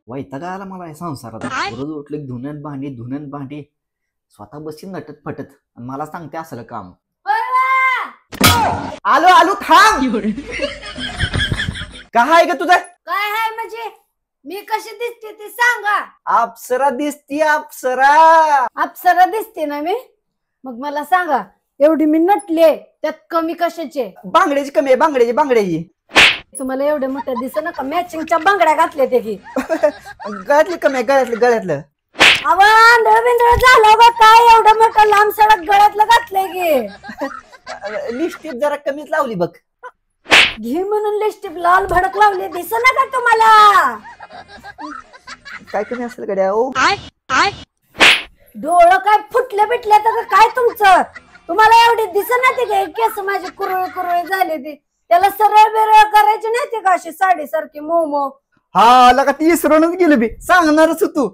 वैताग आला मला या संसारात. रोज उठलं धुण्यात भांडी स्वतः बसची नटत फटत आणि मला सांगते असलं काम. आलो आलो थांब. काय आहे ग तुझं? काय आहे म्हणजे मी कशी दिसते ते सांगा. अप्सरा दिसती अप्सरा. अप्सरा दिसते ना मी? मग मला सांगा एवढी मी नटले त्यात कमी कशाचे? बांगड्याची कमी आहे बांगड्याची. तुम्हाला एवढे मोठ्या दिसत ना का मॅचिंगच्या बांगड्या घातल्या ते की गळ्यातली कमी आहे गळ्यातलं. आंधळ बिंधळ झालं बा काय एवढं मोठं लांब सडक गळ्यातलं घातलंय की लिपस्टिक जरा कमीच लावली बघ. घे म्हणून लिपस्टिक लाल भडक लावली दिस ना का तुम्हाला? काय कमी असेल गड्या? ओ डोळं काय फुटले बिटले तर काय तुमचं? तुम्हाला एवढी दिस ना ती काय केस माझी कुरळ झाली ती त्याला सरळ बिरळ करायची नाही ती का अशी साडी सारखी मोमो. हा लगा ती इसरूनच गेली बी सांगणारच तू.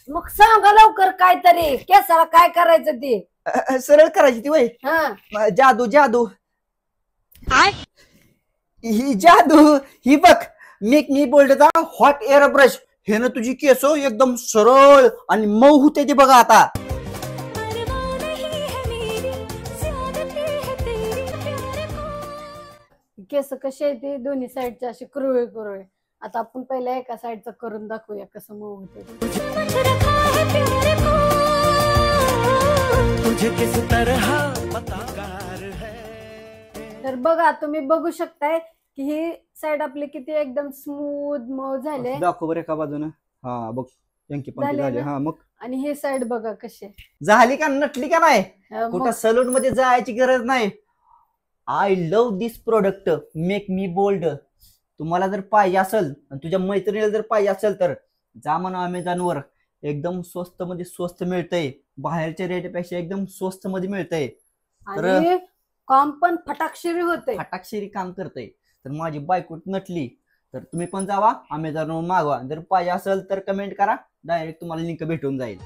मग सांगा लवकर काहीतरी केसाला काय करायचं ते सरळ करायची ती वय. हा जादू ही जादू ही बघ. मेक मी बोल्डचा हॉट एअर ब्रश हे ना तुझी केस एकदम सरळ आणि मऊ होते ते बघा आता. केस कशी आहे ती दोन्ही साईडची अशी कुरळे. आता आपण पहिल्या एका साईडचं करून दाखवूया कसं मऊ होते. तर बघा तुम्ही बघू शकताय की ही साईड आपली किती एकदम स्मूथ मऊ झाले. दाखव बरं एका बाजूनं. हा बघ यांकी पण झाली. हा मग आणि ही साईड बघा कशी झाली का नटली का नाही? कुठं सलून मध्ये जायची गरज नाही. I love this product make me bold. तुम्हाला जर पाहिजे असेल आणि तुझ्या मैत्रिणीला जर पाहिजे असेल तर जा म्हणा अमेझॉन वर. एकदम स्वस्त मध्ये स्वस्त मिळतंय. बाहेरच्या रेटपेक्षा एकदम स्वस्त मध्ये मिळतंय. तर काम पण फटाक्षरी होते. फटाक्षरी काम करतंय. तर माझी बायको नटली तर तुम्ही पण जावा अमेझॉन वर मागवा. जर पाहिजे असेल तर कमेंट करा डायरेक्ट तुम्हाला लिंक भेटून जाईल.